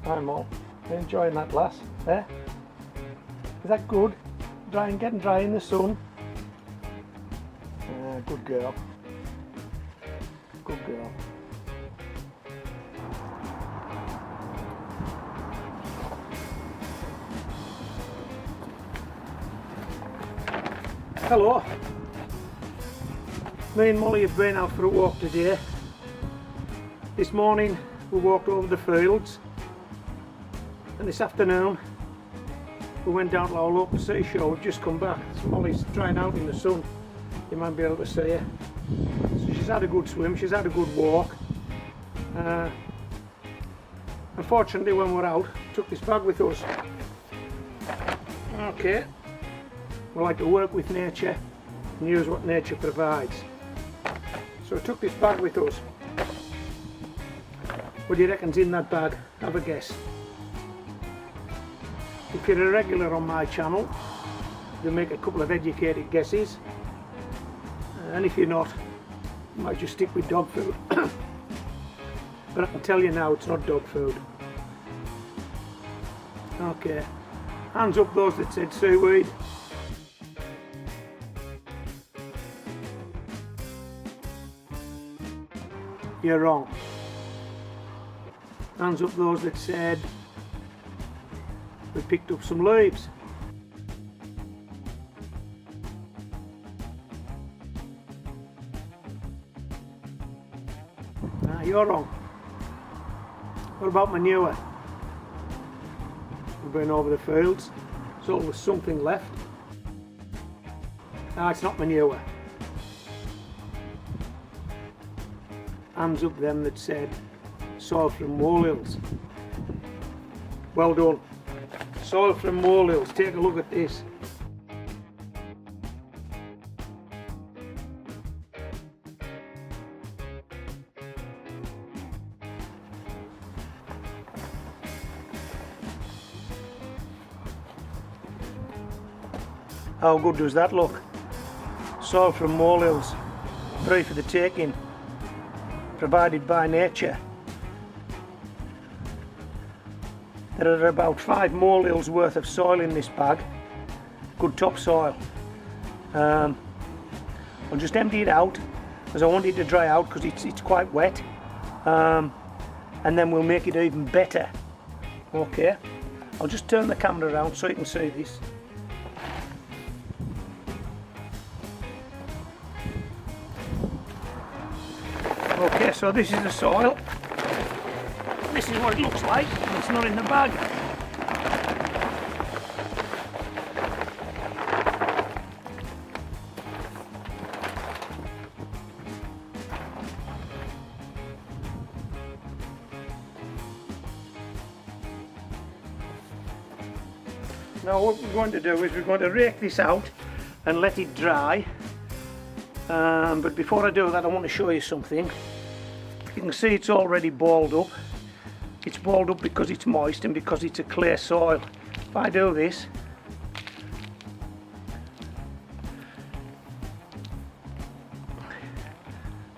I'm all enjoying that lass, eh? Is that good? Getting dry in the sun. Good girl. Good girl. Hello. Me and Molly have been out for a walk today. This morning we walked over the fields, and this afternoon we went down to our local seashore. We've just come back. So Molly's drying out in the sun. You might be able to see her. So she's had a good swim, she's had a good walk. Unfortunately, when we're out, took this bag with us. Okay, we like to work with nature and use what nature provides. So I took this bag with us. What do you reckon's in that bag? Have a guess. If you're a regular on my channel, you'll make a couple of educated guesses. And if you're not, you might just stick with dog food. But I can tell you now, it's not dog food. Okay, hands up those that said seaweed. You're wrong. Hands up those that said we picked up some leaves. You're wrong. What about manure? We've been over the fields. There's always something left. It's not manure. Hands up them that said soil from molehills. Well done. Soil from molehills. Take a look at this. How good does that look? Soil from molehills, free for the taking, provided by nature. There are about 5 molehills worth of soil in this bag. Good topsoil. I'll just empty it out because I want it to dry out because it's quite wet. And then we'll make it even better. Okay, I'll just turn the camera around so you can see this. Okay, so this is the soil. This is what it looks like. It's not in the bag. Now what we're going to do is we're going to rake this out and let it dry. But before I do that, I want to show you something. You can see it's already balled up. It's balled up because it's moist and because it's a clay soil. If I do this,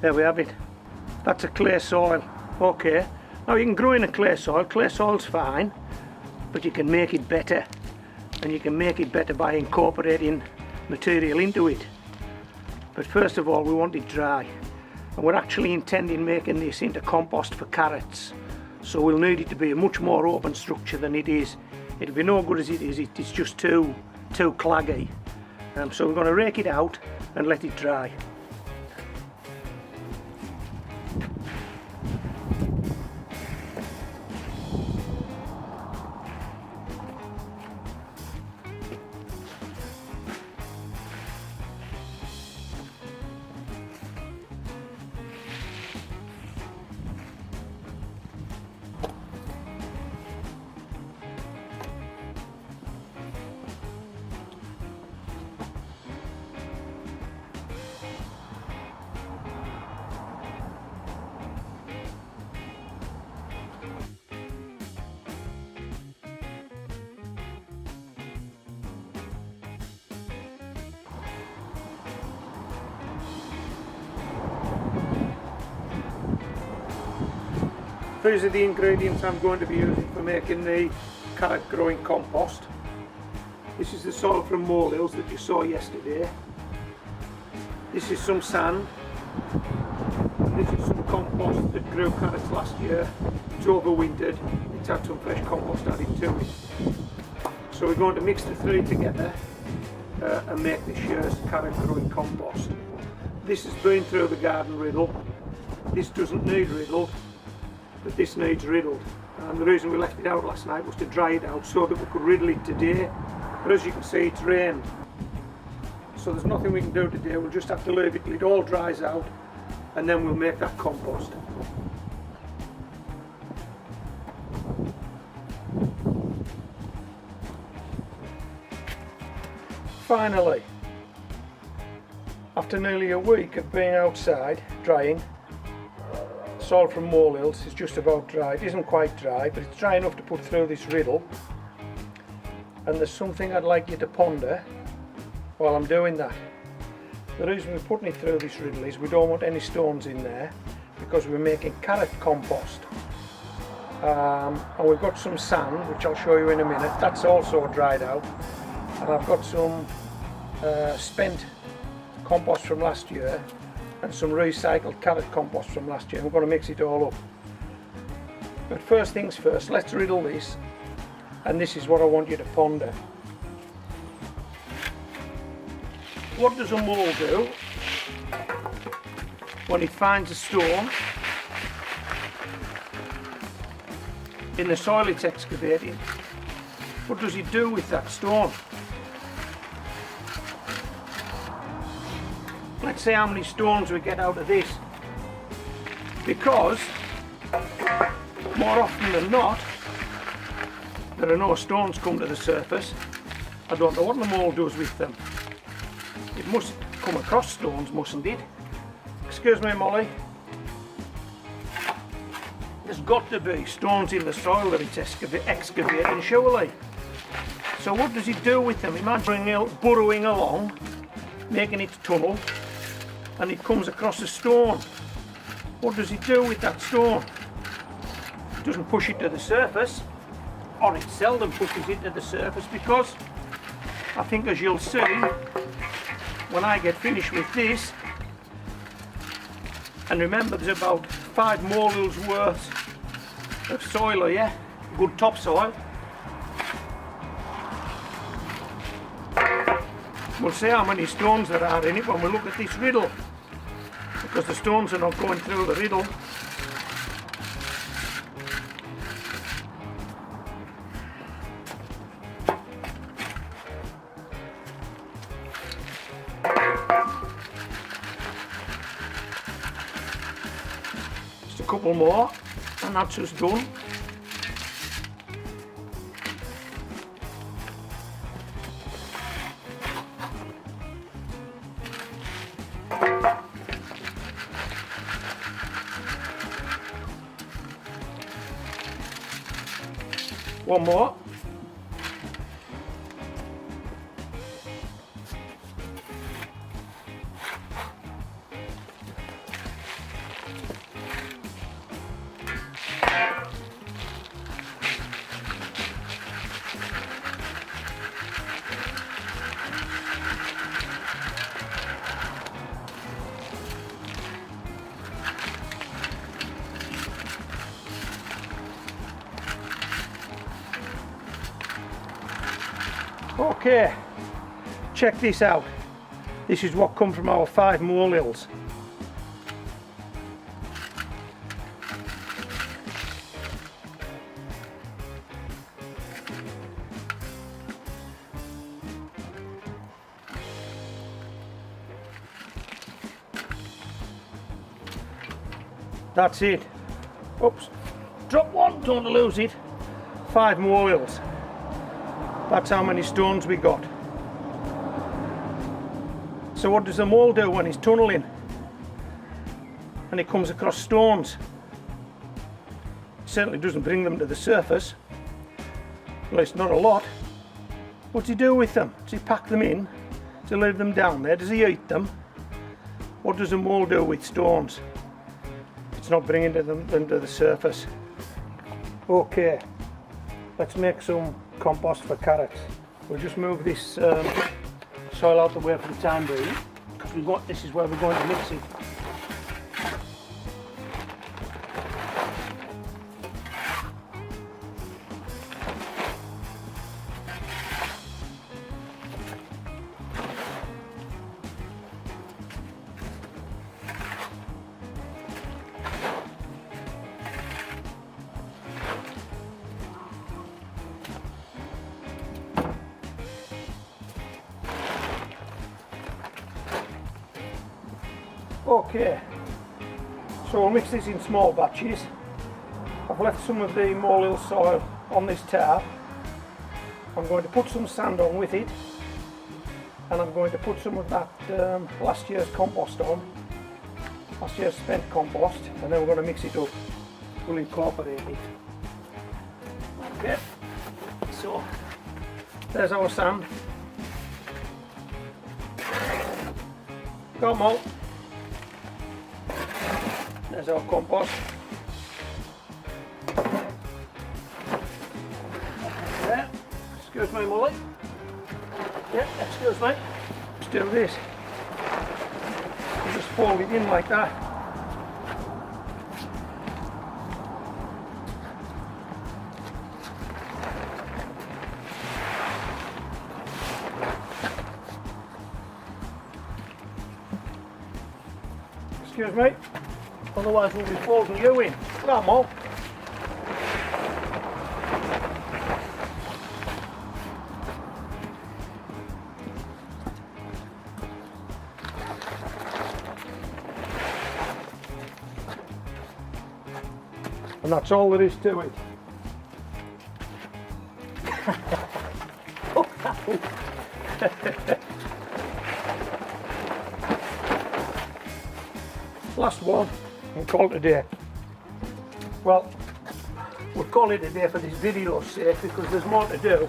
there we have it. That's a clay soil. Okay, now you can grow in a clay soil. Clay soil's fine, but you can make it better, and you can make it better by incorporating material into it. But first of all, we want it dry, and we're actually intending making this into compost for carrots. So we'll need it to be a much more open structure than it is. It'll be no good as it is. It's just too claggy. So we're going to rake it out and let it dry. These are the ingredients I'm going to be using for making the carrot growing compost. This is the soil from molehills that you saw yesterday. This is some sand. This is some compost that grew carrots last year. It's overwintered. It's had some fresh compost added to it. So we're going to mix the three together and make this year's carrot growing compost. This has been through the garden riddle. This doesn't need riddled, but this needs riddled. And the reason we left it out last night was to dry it out so that we could riddle it today. But as you can see, it's rained. So there's nothing we can do today. We'll just have to leave it till it all dries out, and then we'll make that compost. Finally, after nearly a week of being outside drying, soil from molehills is just about dry. It isn't quite dry, but it's dry enough to put through this riddle. And there's something I'd like you to ponder while I'm doing that. The reason we're putting it through this riddle is we don't want any stones in there, because we're making carrot compost. And we've got some sand, which I'll show you in a minute. That's also dried out. And I've got some spent compost from last year and some recycled carrot compost from last year. We're going to mix it all up. But first things first, let's riddle this, and this is what I want you to ponder. What does a mole do when it finds a stone in the soil it's excavating? What does it do with that stone? Let's see how many stones we get out of this, because more often than not there are no stones come to the surface. I don't know what the mole does with them. It must come across stones, mustn't it? Excuse me, Molly. There's got to be stones in the soil that it's excavating, surely. So what does it do with them? Imagine burrowing along, making its tunnel, and it comes across a stone. What does it do with that stone? It doesn't push it to the surface, or it seldom pushes it to the surface, because I think, as you'll see when I get finished with this, and remember there's about 5 molehills worth of soil here, good topsoil. We'll see how many stones there are in it when we look at this riddle, because the stones are not going through the riddle. Just a couple more and that's us done. One more. Okay, check this out. This is what come from our 5 molehills. That's it. Oops, drop one, don't lose it. 5 molehills. That's how many stones we got. So what does the mole do when he's tunnelling and he comes across stones? It certainly doesn't bring them to the surface, at least not a lot. What does he do with them? Does he pack them in? Does he leave them down there? Does he eat them? What does a mole do with stones? It's not bringing them to the surface. Okay, let's make some compost for carrots. We'll just move this soil out the way for the time being, because this is where we're going to mix it. Okay, so we'll mix this in small batches. I've left some of the molehill soil on this tar. I'm going to put some sand on with it, and I'm going to put some of that last year's compost on, last year's spent compost, and then we're going to mix it up. We'll incorporate it. Okay, so there's our sand. Come on. There's our compost. There. Excuse me, Molly. Yeah, excuse me. Let's do this. You just fold it in like that. Excuse me. Otherwise we'll be folding you in. Come on. And that's all there is to it. Last one. And call it a day. Well, we'll call it a day for this video's sake, because there's more to do,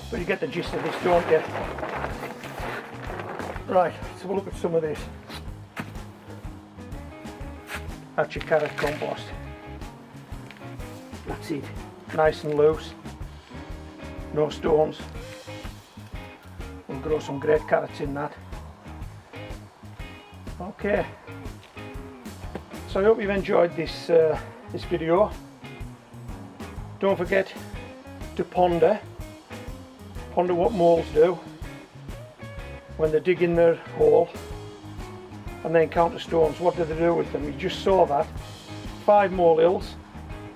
but you get the gist of this, don't you? Right, let's have a look at some of this. That's your carrot compost. That's it, nice and loose, no stones. We'll grow some great carrots in that. Okay. So I hope you've enjoyed this this video. Don't forget to ponder what moles do when they dig in their hole and then count the stones. What do they do with them? You just saw that. 5 molehills,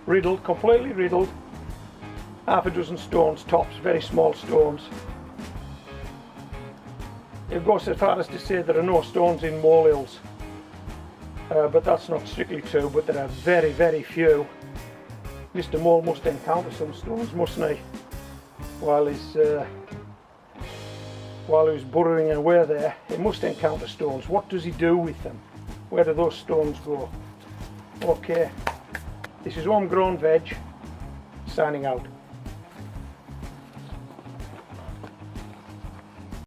riddled, completely riddled, half a dozen stones tops, very small stones. It goes as far as to say there are no stones in molehills. But that's not strictly true, but there are very, very few. Mr. Mole must encounter some stones, mustn't he? While he's burrowing away there, he must encounter stones. What does he do with them? Where do those stones go? Okay, this is Homegrown Veg, signing out.